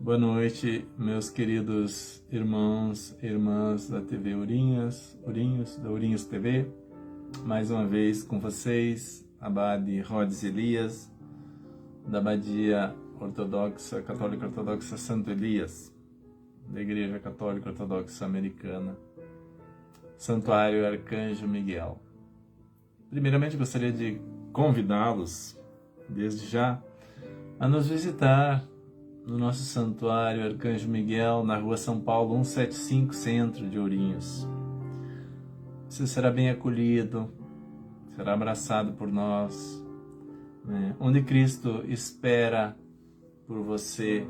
Boa noite, meus queridos irmãos e irmãs da TV Ourinhos, da Ourinhos TV. Mais uma vez com vocês, Abade Rhodes Elias, da Abadia Católica Ortodoxa Santo Elias, da Igreja Católica Ortodoxa Americana, Santuário Arcanjo Miguel. Primeiramente, gostaria de convidá-los, desde já, a nos visitar no nosso Santuário Arcanjo Miguel, na Rua São Paulo 175, centro de Ourinhos. Você será bem acolhido, será abraçado por nós, né? Onde Cristo espera por você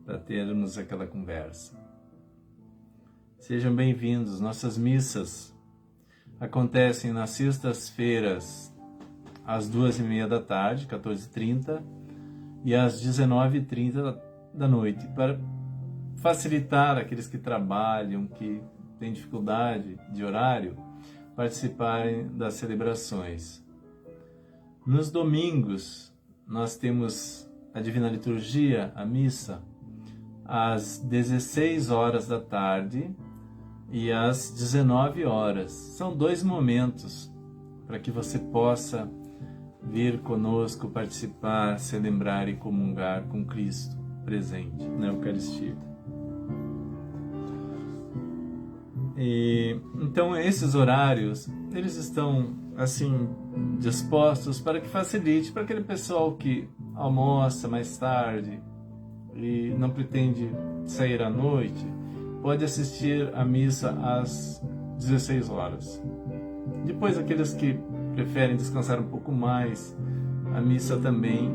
para termos aquela conversa. Sejam bem-vindos. Nossas missas acontecem nas sextas-feiras, às 2h30 da tarde, 14h30, e às 19h30 da noite, para facilitar aqueles que trabalham, que têm dificuldade de horário, participarem das celebrações. Nos domingos, nós temos a Divina Liturgia, a missa, às 16 horas da tarde e às 19 horas. São 2 momentos para que você possa vir conosco, participar, celebrar e comungar com Cristo presente na Eucaristia. Então esses horários, eles estão assim dispostos para que facilite para aquele pessoal que almoça mais tarde e não pretende sair à noite, pode assistir a missa às 16 horas. Depois, aqueles que preferem descansar um pouco mais, a missa também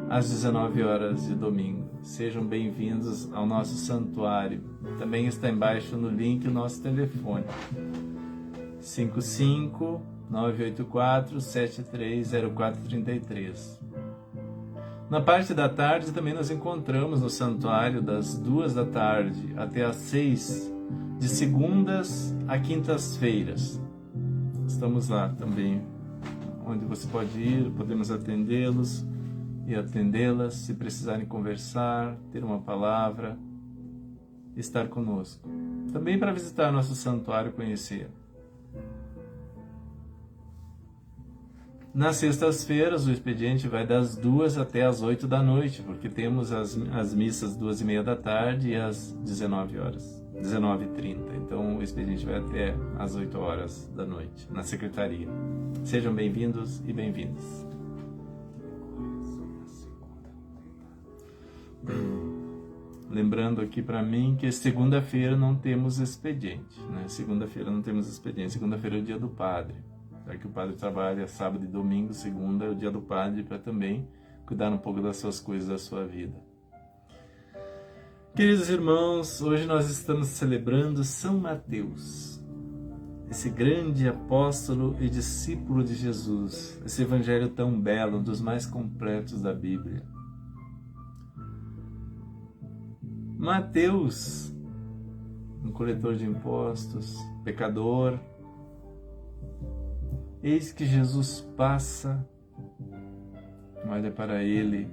às 19 horas de domingo. Sejam bem-vindos ao nosso santuário. Também está embaixo no link o nosso telefone: 55-984-730433. Na parte da tarde também nos encontramos no santuário das 2 da tarde até às 6, de segundas a quintas-feiras. Estamos lá também, onde você pode ir, podemos atendê-los e atendê-las, se precisarem conversar, ter uma palavra, estar conosco. Também para visitar nosso santuário, conhecer. Nas sextas-feiras, o expediente vai das 2 até as 8 da noite, porque temos as missas 2h30 da tarde e às 19 horas, 19h30. Então, o expediente vai até às 8 horas da noite, na secretaria. Sejam bem-vindos e bem-vindas. Lembrando aqui para mim que segunda-feira não temos expediente, né? Segunda-feira não temos expediente. Segunda-feira é o dia do padre. Já que o padre trabalha sábado e domingo, segunda é o dia do padre, para também cuidar um pouco das suas coisas, da sua vida. Queridos irmãos, hoje nós estamos celebrando São Mateus, esse grande apóstolo e discípulo de Jesus, esse evangelho tão belo, um dos mais completos da Bíblia. Mateus, um coletor de impostos, pecador. Eis que Jesus passa, olha para ele,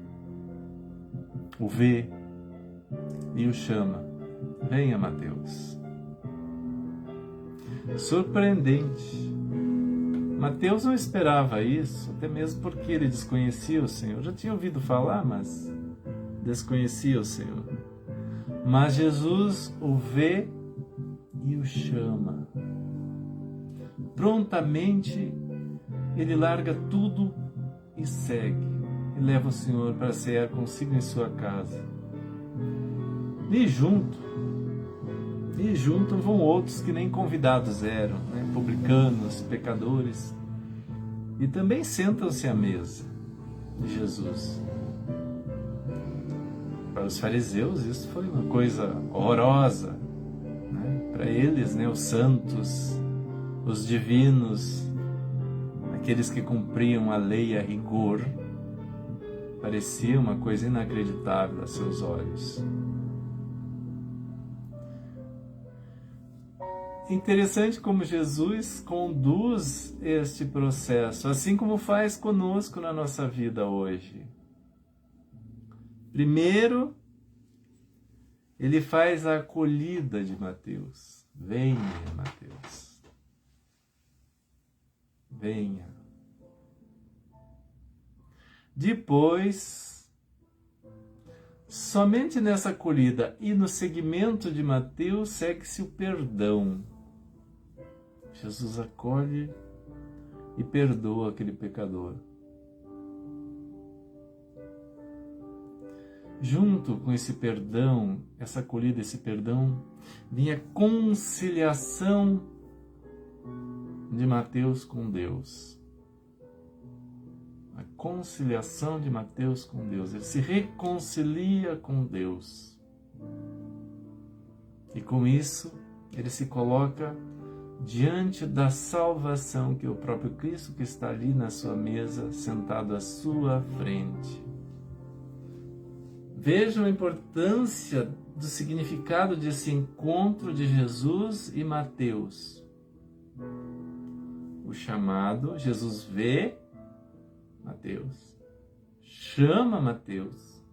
o vê e o chama: venha, Mateus. Surpreendente. Mateus não esperava isso, até mesmo porque ele desconhecia o Senhor. Já tinha ouvido falar, mas desconhecia o Senhor. Mas Jesus o vê e o chama. Prontamente, ele larga tudo e segue, e leva o Senhor para cear consigo em sua casa. E junto vão outros que nem convidados eram, né? Publicanos, pecadores, e também sentam-se à mesa de Jesus. Para os fariseus isso foi uma coisa horrorosa, né? Para eles, né, os santos, os divinos, aqueles que cumpriam a lei a rigor, parecia uma coisa inacreditável a seus olhos. Interessante como Jesus conduz este processo, assim como faz conosco na nossa vida hoje. Primeiro, ele faz a acolhida de Mateus. Venha, Mateus. Venha. Depois, somente nessa acolhida e no seguimento de Mateus, segue-se o perdão. Jesus acolhe e perdoa aquele pecador. Junto com esse perdão, essa acolhida, esse perdão, vinha a conciliação de Mateus com Deus. A conciliação de Mateus com Deus. Ele se reconcilia com Deus. E com isso, ele se coloca diante da salvação que é o próprio Cristo que está ali na sua mesa, sentado à sua frente. Vejam a importância do significado desse encontro de Jesus e Mateus. O chamado, Jesus vê Mateus, chama Mateus.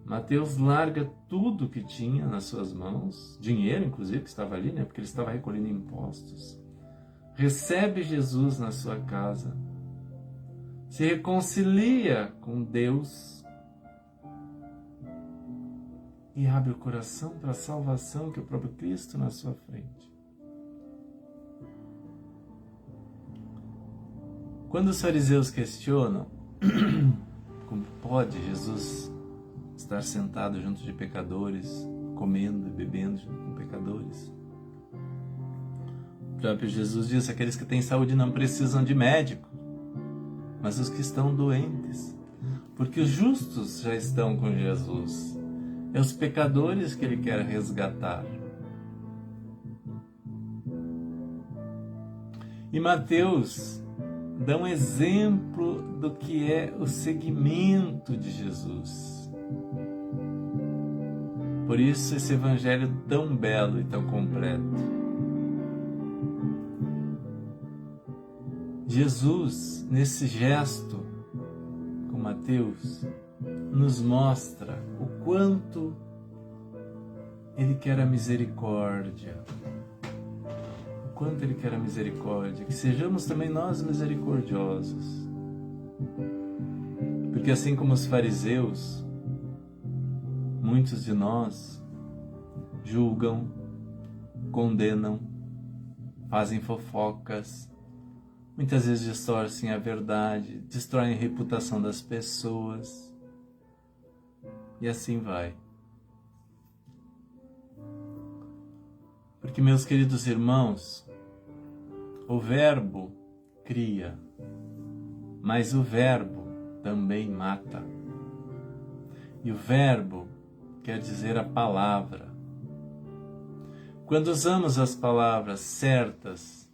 Mateus larga tudo que tinha nas suas mãos, dinheiro inclusive que estava ali, porque ele estava recolhendo impostos. Recebe Jesus na sua casa, se reconcilia com Deus e abre o coração para a salvação que é o próprio Cristo na sua frente. Quando os fariseus questionam como pode Jesus estar sentado junto de pecadores, comendo e bebendo junto com pecadores, o próprio Jesus diz: aqueles que têm saúde não precisam de médico, mas os que estão doentes, porque os justos já estão com Jesus. É os pecadores que ele quer resgatar. E Mateus dá um exemplo do que é o seguimento de Jesus. Por isso esse evangelho tão belo e tão completo. Jesus, nesse gesto com Mateus, nos mostra o quanto ele quer a misericórdia. O quanto ele quer a misericórdia. Que sejamos também nós misericordiosos. Porque assim como os fariseus, muitos de nós julgam, condenam, fazem fofocas, muitas vezes distorcem a verdade, destroem a reputação das pessoas. E assim vai. Porque, meus queridos irmãos, o Verbo cria, mas o Verbo também mata. E o Verbo quer dizer a palavra. Quando usamos as palavras certas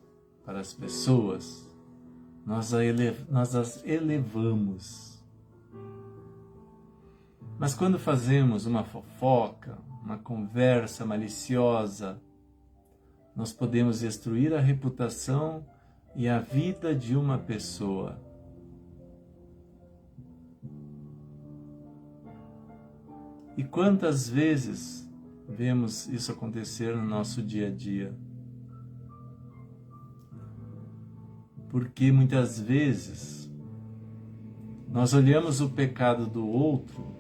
para as pessoas, nós as elevamos. Mas quando fazemos uma fofoca, uma conversa maliciosa, nós podemos destruir a reputação e a vida de uma pessoa. E quantas vezes vemos isso acontecer no nosso dia a dia? Porque muitas vezes nós olhamos o pecado do outro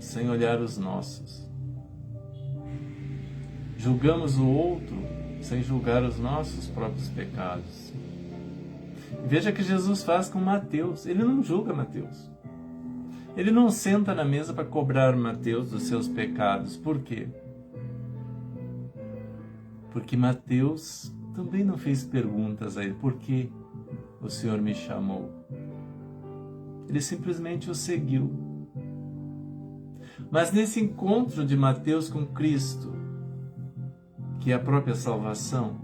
sem olhar os nossos. Julgamos o outro sem julgar os nossos próprios pecados. E veja que Jesus faz com Mateus. Ele não julga Mateus. Ele não senta na mesa para cobrar Mateus dos seus pecados. Por quê? Porque Mateus também não fez perguntas a ele. Por que o Senhor me chamou? Ele simplesmente o seguiu. Mas nesse encontro de Mateus com Cristo, que é a própria salvação,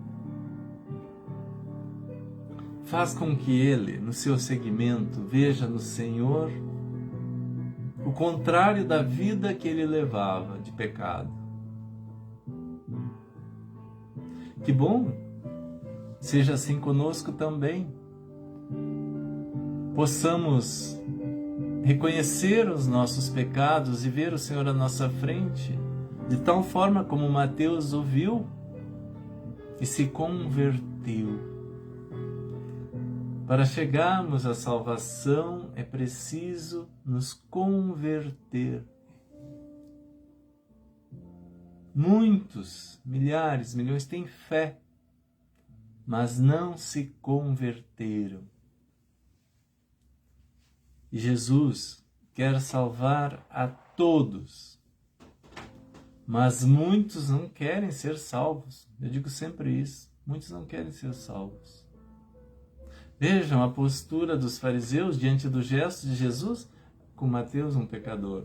faz com que ele, no seu seguimento, veja no Senhor o contrário da vida que ele levava de pecado. Que bom! Seja assim conosco também. Possamos reconhecer os nossos pecados e ver o Senhor à nossa frente de tal forma como Mateus ouviu e se converteu. Para chegarmos à salvação é preciso nos converter. Muitos, milhares, milhões têm fé, mas não se converteram. E Jesus quer salvar a todos, mas muitos não querem ser salvos. Eu digo sempre isso, muitos não querem ser salvos. Vejam a postura dos fariseus diante do gesto de Jesus com Mateus, um pecador.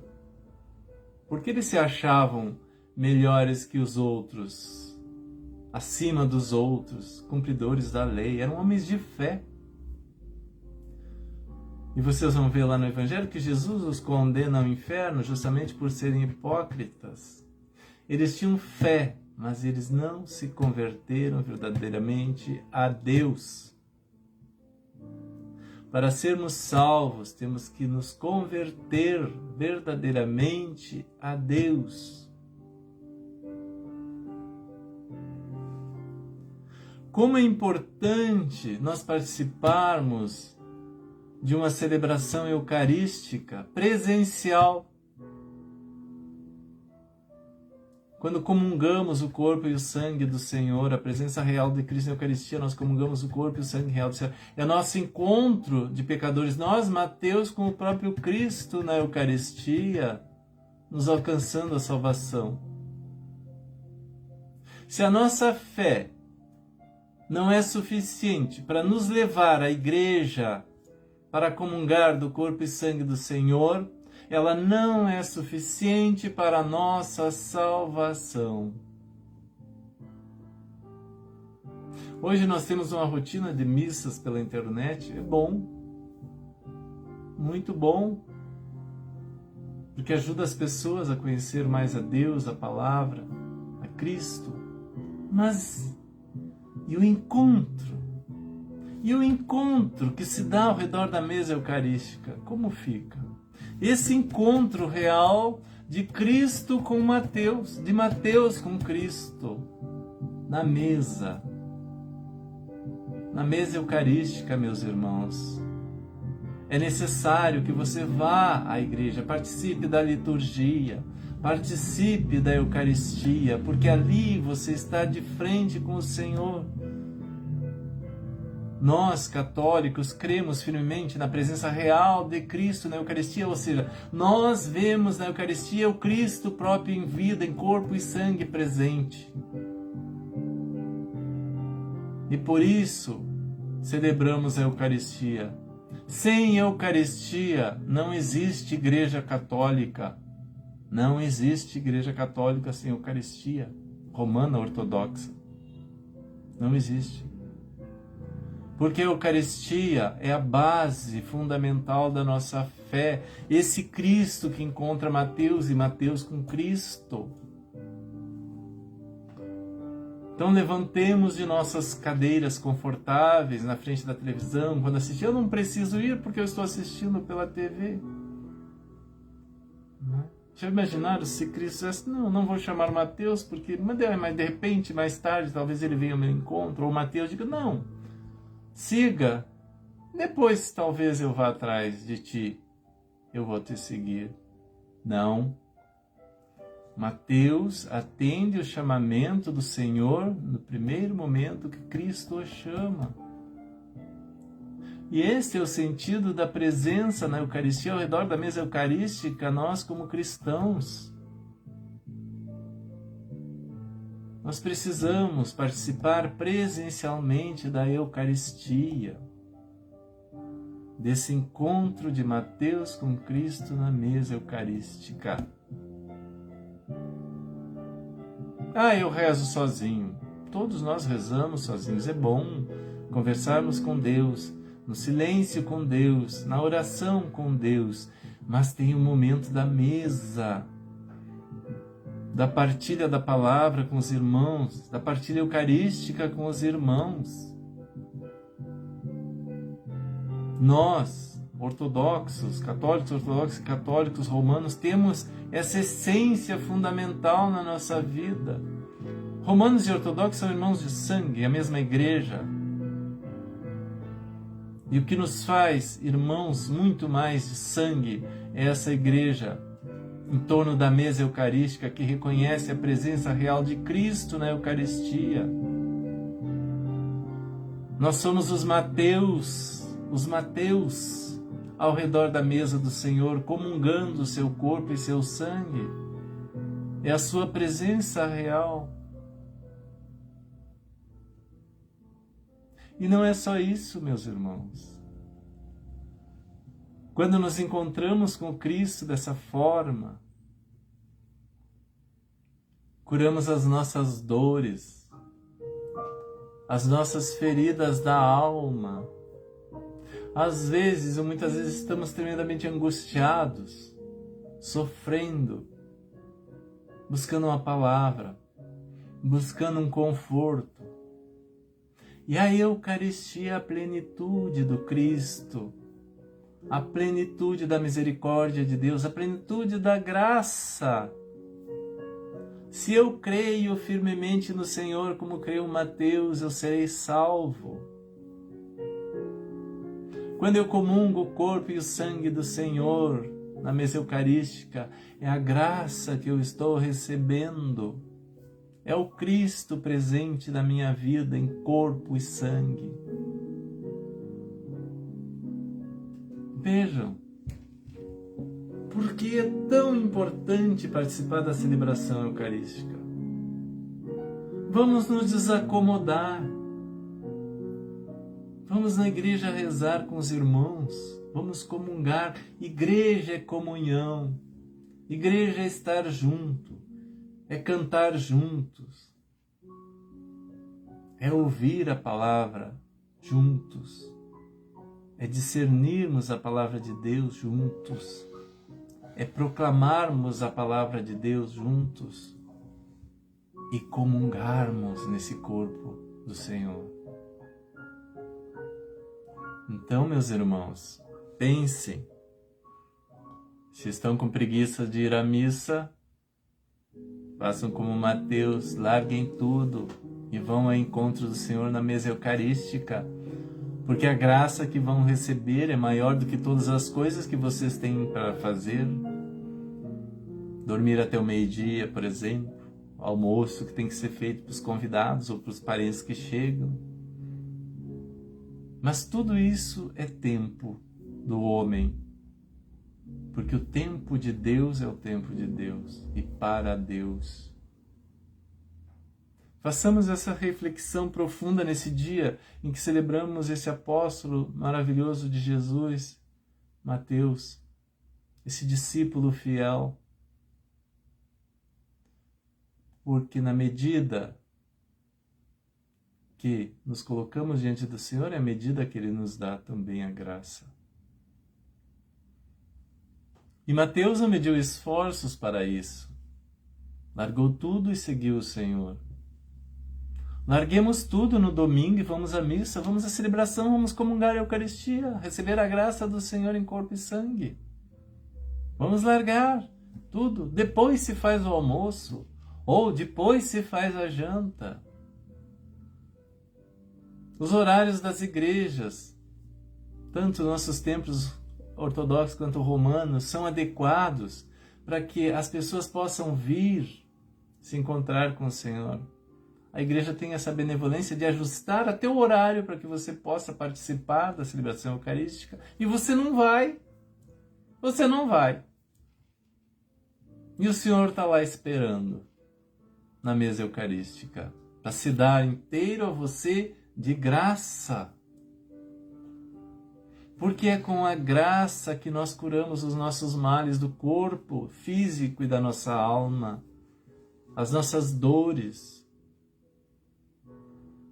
Por que eles se achavam melhores que os outros, acima dos outros, cumpridores da lei? Eram homens de fé. E vocês vão ver lá no Evangelho que Jesus os condena ao inferno justamente por serem hipócritas. Eles tinham fé, mas eles não se converteram verdadeiramente a Deus. Para sermos salvos, temos que nos converter verdadeiramente a Deus. Como é importante nós participarmos de uma celebração eucarística presencial. Quando comungamos o corpo e o sangue do Senhor, a presença real de Cristo na Eucaristia, nós comungamos o corpo e o sangue real do Senhor. É nosso encontro de pecadores. Nós, Mateus, com o próprio Cristo na Eucaristia, nos alcançando a salvação. Se a nossa fé não é suficiente para nos levar à igreja para comungar do corpo e sangue do Senhor, ela não é suficiente para a nossa salvação. Hoje nós temos uma rotina de missas pela internet, é bom, muito bom, porque ajuda as pessoas a conhecer mais a Deus, a palavra, a Cristo. Mas e o encontro? E o encontro que se dá ao redor da mesa eucarística, como fica? Esse encontro real de Cristo com Mateus, de Mateus com Cristo, na mesa eucarística, meus irmãos. É necessário que você vá à igreja, participe da liturgia, participe da Eucaristia, porque ali você está de frente com o Senhor. Nós, católicos, cremos firmemente na presença real de Cristo na Eucaristia, ou seja, nós vemos na Eucaristia o Cristo próprio em vida, em corpo e sangue presente. E por isso celebramos a Eucaristia. Sem Eucaristia não existe Igreja Católica. Não existe Igreja Católica sem Eucaristia romana ortodoxa. Não existe. Porque a Eucaristia é a base fundamental da nossa fé. Esse Cristo que encontra Mateus e Mateus com Cristo. Então levantemos de nossas cadeiras confortáveis na frente da televisão. Quando assistir, eu não preciso ir porque eu estou assistindo pela TV. Já imaginaram se Cristo dissesse, não vou chamar Mateus, porque mas de repente, mais tarde, talvez ele venha ao meu encontro. Ou Mateus diga, não, siga, depois talvez eu vá atrás de ti, eu vou te seguir. Não. Mateus atende o chamamento do Senhor no primeiro momento que Cristo o chama. E este é o sentido da presença na Eucaristia, ao redor da mesa eucarística, nós como cristãos. Nós precisamos participar presencialmente da Eucaristia, desse encontro de Mateus com Cristo na mesa eucarística. Eu rezo sozinho. Todos nós rezamos sozinhos. É bom conversarmos com Deus, no silêncio com Deus, na oração com Deus. Mas tem o momento da mesa, da partilha da palavra com os irmãos, da partilha eucarística com os irmãos. Nós, ortodoxos, e católicos romanos, temos essa essência fundamental na nossa vida. Romanos e ortodoxos são irmãos de sangue, a mesma igreja. E o que nos faz irmãos muito mais de sangue é essa igreja em torno da mesa eucarística que reconhece a presença real de Cristo na Eucaristia. Nós somos os Mateus ao redor da mesa do Senhor, comungando o seu corpo e seu sangue. É a sua presença real. E não é só isso, meus irmãos. Quando nos encontramos com Cristo dessa forma, curamos as nossas dores, as nossas feridas da alma. Às vezes, ou muitas vezes, estamos tremendamente angustiados, sofrendo, buscando uma palavra, buscando um conforto. E a Eucaristia é a plenitude do Cristo, a plenitude da misericórdia de Deus, a plenitude da graça. Se eu creio firmemente no Senhor, como creu Mateus, eu serei salvo. Quando eu comungo o corpo e o sangue do Senhor na mesa eucarística, é a graça que eu estou recebendo. É o Cristo presente na minha vida em corpo e sangue. Vejam, por que é tão importante participar da celebração eucarística? Vamos nos desacomodar. Vamos na igreja rezar com os irmãos. Vamos comungar. Igreja é comunhão. Igreja é estar junto. É cantar juntos. É ouvir a palavra juntos. É discernirmos a palavra de Deus juntos. É proclamarmos a palavra de Deus juntos. E comungarmos nesse corpo do Senhor. Então, meus irmãos, pensem. Se estão com preguiça de ir à missa, façam como Mateus, larguem tudo e vão ao encontro do Senhor na mesa eucarística, porque a graça que vão receber é maior do que todas as coisas que vocês têm para fazer. Dormir até o meio-dia, por exemplo, almoço que tem que ser feito para os convidados ou para os parentes que chegam. Mas tudo isso é tempo do homem, porque o tempo de Deus é o tempo de Deus e para Deus. Façamos essa reflexão profunda nesse dia em que celebramos esse apóstolo maravilhoso de Jesus, Mateus, esse discípulo fiel. Porque na medida que nos colocamos diante do Senhor, é a medida que Ele nos dá também a graça. E Mateus não mediu esforços para isso. Largou tudo e seguiu o Senhor. Larguemos tudo no domingo e vamos à missa, vamos à celebração, vamos comungar a Eucaristia, receber a graça do Senhor em corpo e sangue. Vamos largar tudo. Depois se faz o almoço, ou depois se faz a janta. Os horários das igrejas, tanto nossos templos ortodoxos quanto romanos, são adequados para que as pessoas possam vir se encontrar com o Senhor. A igreja tem essa benevolência de ajustar até o horário para que você possa participar da celebração eucarística. E você não vai. Você não vai. E o Senhor está lá esperando na mesa eucarística para se dar inteiro a você de graça. Porque é com a graça que nós curamos os nossos males do corpo físico e da nossa alma, as nossas dores.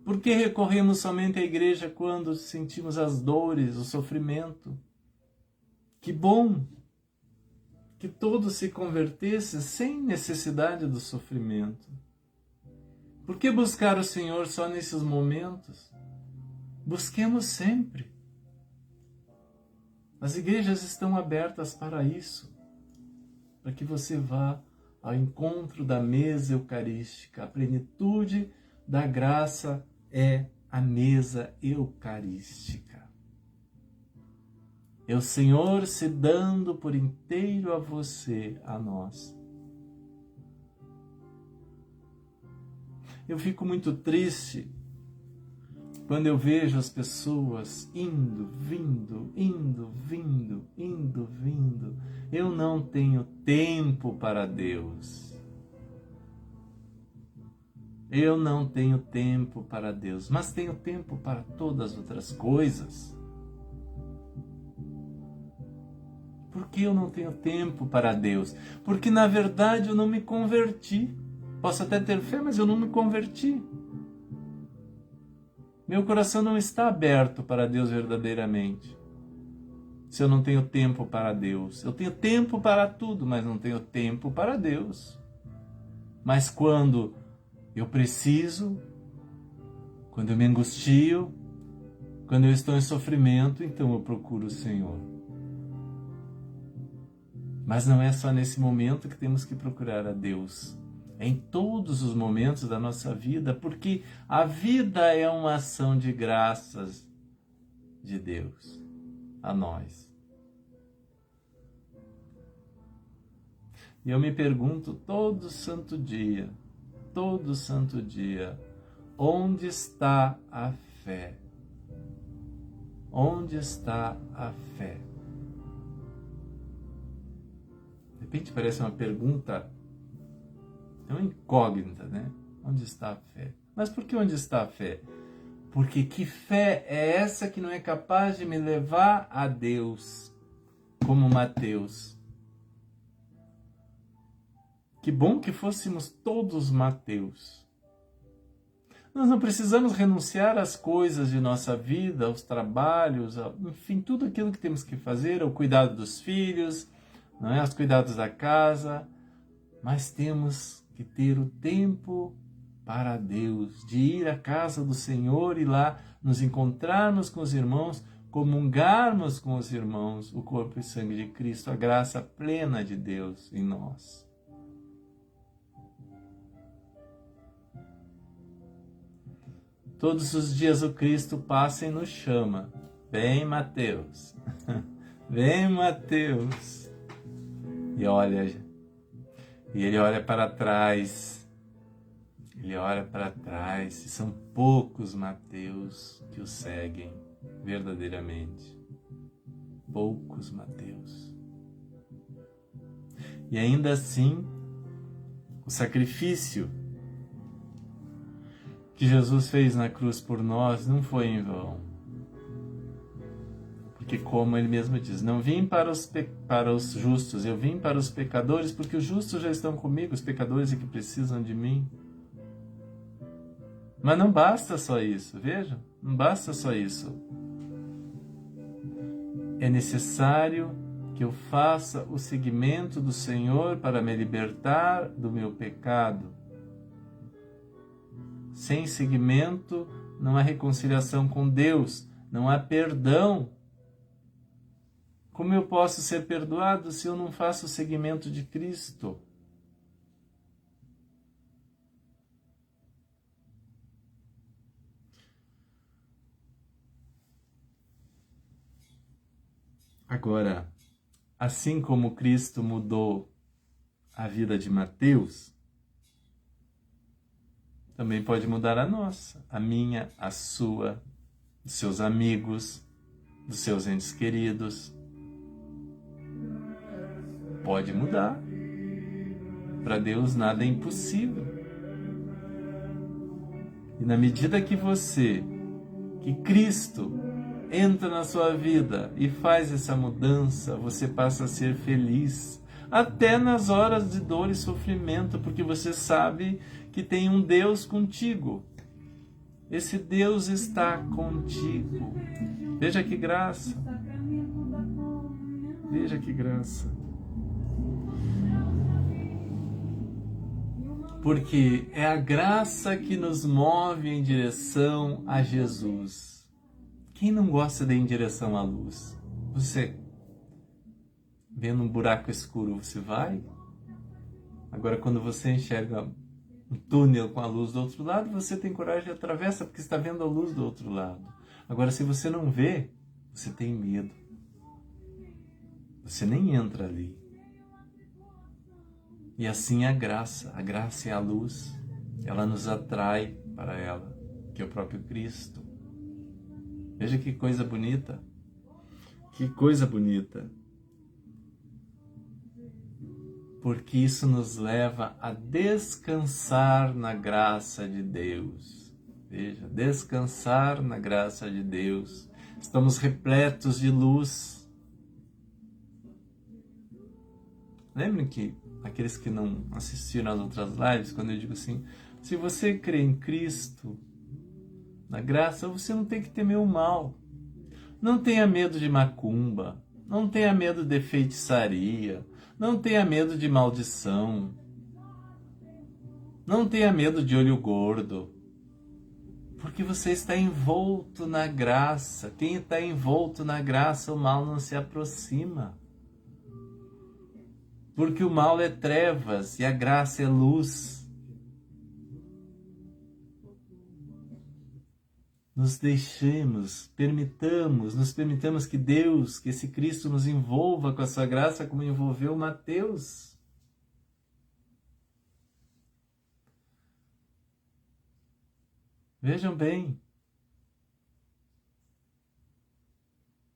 Por que recorremos somente à igreja quando sentimos as dores, o sofrimento? Que bom que todos se convertessem sem necessidade do sofrimento. Por que buscar o Senhor só nesses momentos? Busquemos sempre. As igrejas estão abertas para isso, para que você vá ao encontro da mesa eucarística. A plenitude da graça é a mesa eucarística. É o Senhor se dando por inteiro a você, a nós. Eu fico muito triste quando eu vejo as pessoas indo, vindo, indo, vindo, indo, vindo. Eu não tenho tempo para Deus. Eu não tenho tempo para Deus, mas tenho tempo para todas as outras coisas. Por que eu não tenho tempo para Deus? Porque na verdade eu não me converti. Posso até ter fé, mas eu não me converti. Meu coração não está aberto para Deus verdadeiramente. Se eu não tenho tempo para Deus. Eu tenho tempo para tudo, mas não tenho tempo para Deus. Mas quando eu preciso, quando eu me angustio, quando eu estou em sofrimento, então eu procuro o Senhor. Mas não é só nesse momento que temos que procurar a Deus. É em todos os momentos da nossa vida, porque a vida é uma ação de graças de Deus a nós. E eu me pergunto todo santo dia, onde está a fé? Onde está a fé? De repente parece uma pergunta tão incógnita, né? Onde está a fé? Mas por que onde está a fé? Porque que fé é essa que não é capaz de me levar a Deus, como Mateus? Que bom que fôssemos todos Mateus. Nós não precisamos renunciar às coisas de nossa vida, aos trabalhos, enfim, tudo aquilo que temos que fazer, ao cuidado dos filhos, não é? Aos cuidados da casa, mas temos que ter o tempo para Deus, de ir à casa do Senhor e lá nos encontrarmos com os irmãos, comungarmos com os irmãos o corpo e sangue de Cristo, a graça plena de Deus em nós. Todos os dias o Cristo passa e nos chama. Vem, Mateus. Vem, Mateus. E ele olha para trás. Ele olha para trás. E são poucos Mateus que o seguem verdadeiramente. Poucos Mateus. E ainda assim, o sacrifício que Jesus fez na cruz por nós não foi em vão. Porque como ele mesmo diz, não vim para os justos, eu vim para os pecadores, porque os justos já estão comigo, os pecadores é que precisam de mim. Mas não basta só isso, vejam, não basta só isso. É necessário que eu faça o seguimento do Senhor para me libertar do meu pecado. Sem seguimento, não há reconciliação com Deus, não há perdão. Como eu posso ser perdoado se eu não faço o seguimento de Cristo? Agora, assim como Cristo mudou a vida de Mateus, também pode mudar a nossa, a minha, a sua, dos seus amigos, dos seus entes queridos. Pode mudar. Para Deus nada é impossível. E na medida que Cristo entra na sua vida e faz essa mudança, você passa a ser feliz. Até nas horas de dor e sofrimento, porque você sabe que tem um Deus contigo. Esse Deus está contigo. Veja que graça. Veja que graça. Porque é a graça que nos move em direção a Jesus. Quem não gosta de ir em direção à luz? Você vendo um buraco escuro, você vai. Agora, quando você enxerga um túnel com a luz do outro lado, você tem coragem e atravessa, porque está vendo a luz do outro lado. Agora, se você não vê, você tem medo. Você nem entra ali. E assim é a graça é a luz, ela nos atrai para ela, que é o próprio Cristo. Veja que coisa bonita, que coisa bonita. Porque isso nos leva a descansar na graça de Deus. Veja, descansar na graça de Deus. Estamos repletos de luz. Lembrem que aqueles que não assistiram às outras lives, quando eu digo assim, se você crê em Cristo, na graça, você não tem que temer o mal. Não tenha medo de macumba, não tenha medo de feitiçaria, não tenha medo de maldição, não tenha medo de olho gordo, porque você está envolto na graça. Quem está envolto na graça, o mal não se aproxima. Porque o mal é trevas e a graça é luz. Nos permitamos que Deus, que esse Cristo nos envolva com a sua graça, como envolveu Mateus. Vejam bem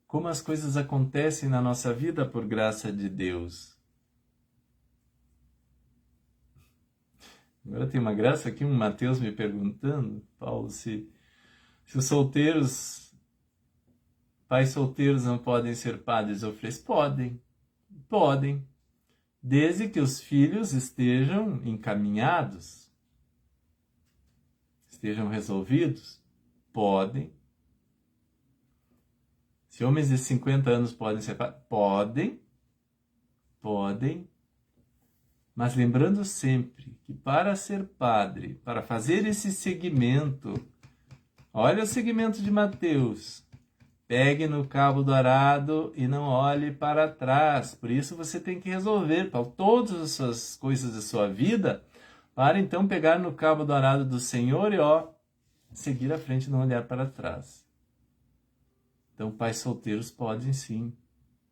como as coisas acontecem na nossa vida por graça de Deus. Agora tem uma graça aqui, um Mateus me perguntando, Paulo, se os solteiros, pais solteiros não podem ser padres. Eu falei, podem, desde que os filhos estejam encaminhados, estejam resolvidos, podem. Se homens de 50 anos podem ser padres, podem, mas lembrando sempre que para ser padre, para fazer esse segmento, olha o segmento de Mateus. Pegue no cabo do arado e não olhe para trás. Por isso você tem que resolver todas as suas coisas da sua vida, para então pegar no cabo do arado do Senhor e seguir à frente e não olhar para trás. Então pais solteiros podem sim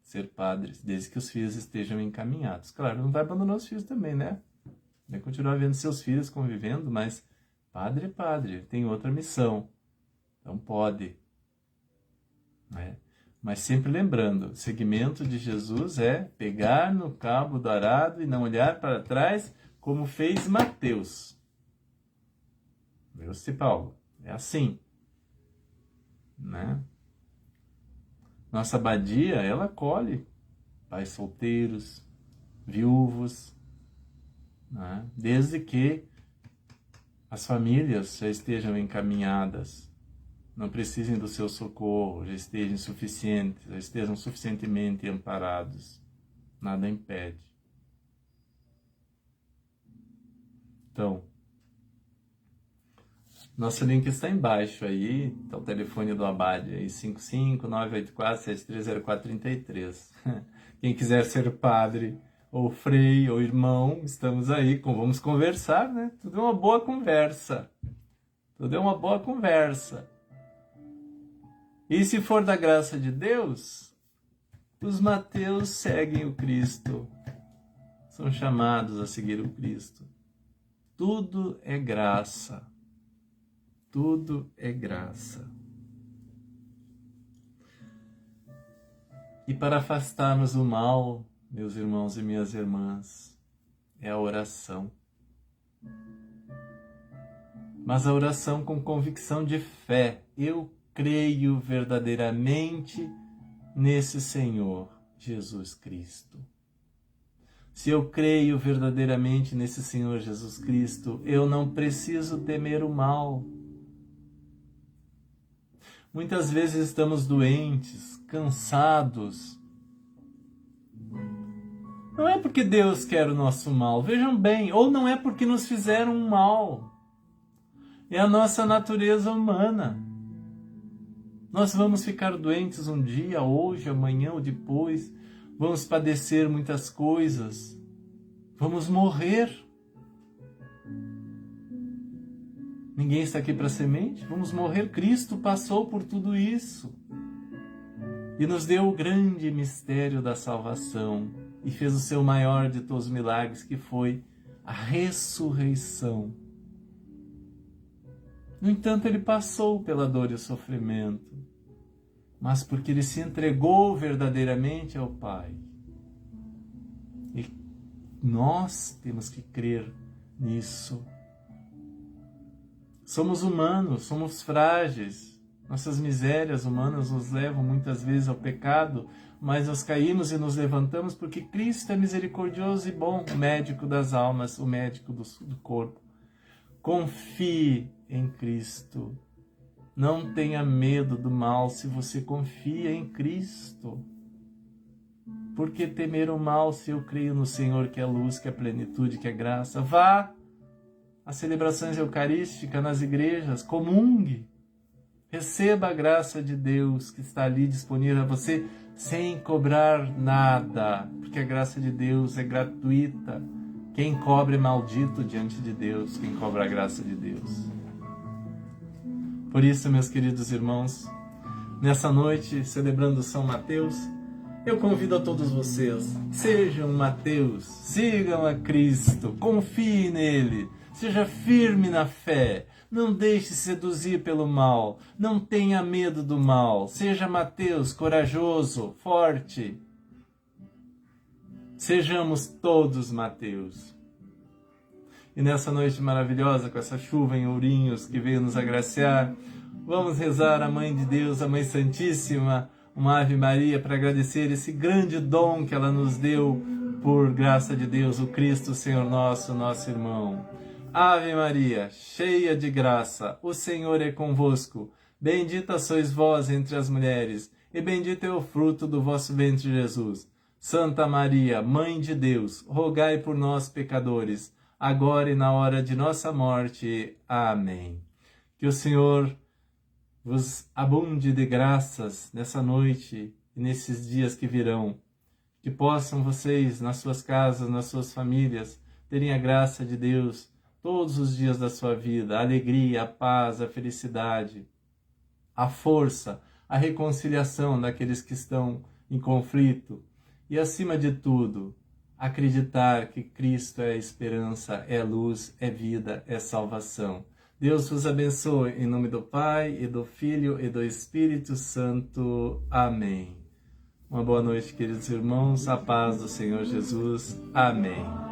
ser padres, desde que os filhos estejam encaminhados. Claro, não vai abandonar os filhos também, né? Vai continuar vendo seus filhos convivendo, mas padre é padre, tem outra missão. Então pode, né? Mas sempre lembrando, o segmento de Jesus é pegar no cabo do arado e não olhar para trás, como fez Mateus. Viu-se, Paulo? É assim, né? Nossa abadia, ela acolhe pais solteiros, viúvos, né? Desde que as famílias já estejam encaminhadas, não precisem do seu socorro, já estejam suficientes, já estejam suficientemente amparados. Nada impede. Então, nosso link está embaixo aí, tá o telefone do Abade aí, 55984730433. Quem quiser ser padre, ou frei, ou irmão, estamos aí, vamos conversar, né? Tudo é uma boa conversa. Tudo é uma boa conversa. E se for da graça de Deus, os Mateus seguem o Cristo, são chamados a seguir o Cristo. Tudo é graça. Tudo é graça. E para afastarmos o mal, meus irmãos e minhas irmãs, é a oração. Mas a oração com convicção de fé. Eu creio verdadeiramente nesse Senhor Jesus Cristo. Se eu creio verdadeiramente nesse Senhor Jesus Cristo, eu não preciso temer o mal. Muitas vezes estamos doentes, cansados. Não é porque Deus quer o nosso mal, vejam bem, ou não é porque nos fizeram um mal. É a nossa natureza humana. Nós vamos ficar doentes um dia, hoje, amanhã ou depois. vamos padecer muitas coisas, vamos morrer. Ninguém está aqui para semente, vamos morrer. Cristo passou por tudo isso e nos deu o grande mistério da salvação e fez o seu maior de todos os milagres, que foi a ressurreição. No entanto, ele passou pela dor e o sofrimento, mas porque ele se entregou verdadeiramente ao Pai. E nós temos que crer nisso. Somos humanos, somos frágeis. Nossas misérias humanas nos levam muitas vezes ao pecado, mas nós caímos e nos levantamos porque Cristo é misericordioso e bom, o médico das almas, o médico do corpo. Confie em Cristo. Não tenha medo do mal se você confia em Cristo. Por que temer o mal se eu creio no Senhor, que é luz, que é plenitude, que é graça? Vá às celebrações eucarísticas nas igrejas, comungue. Receba a graça de Deus que está ali disponível a você sem cobrar nada, porque a graça de Deus é gratuita. Quem cobra é maldito diante de Deus, quem cobra a graça de Deus. Por isso, meus queridos irmãos, nessa noite, celebrando São Mateus, eu convido a todos vocês, sejam Mateus, sigam a Cristo, confie nele, seja firme na fé, não deixe se seduzir pelo mal, não tenha medo do mal, seja Mateus, corajoso, forte. Sejamos todos Mateus. E nessa noite maravilhosa, com essa chuva em Ourinhos que veio nos agraciar, vamos rezar a Mãe de Deus, a Mãe Santíssima, uma Ave Maria, para agradecer esse grande dom que ela nos deu, por graça de Deus, o Cristo, Senhor nosso, nosso irmão. Ave Maria, cheia de graça, o Senhor é convosco. Bendita sois vós entre as mulheres, e bendito é o fruto do vosso ventre, Jesus. Santa Maria, Mãe de Deus, rogai por nós, pecadores, agora e na hora de nossa morte. Amém. Que o Senhor vos abunde de graças nessa noite e nesses dias que virão. Que possam vocês, nas suas casas, nas suas famílias, terem a graça de Deus todos os dias da sua vida, a alegria, a paz, a felicidade, a força, a reconciliação daqueles que estão em conflito e, acima de tudo, acreditar que Cristo é a esperança, é a luz, é vida, é salvação. Deus vos abençoe, em nome do Pai, e do Filho, e do Espírito Santo. Amém. Uma boa noite, queridos irmãos, a paz do Senhor Jesus. Amém.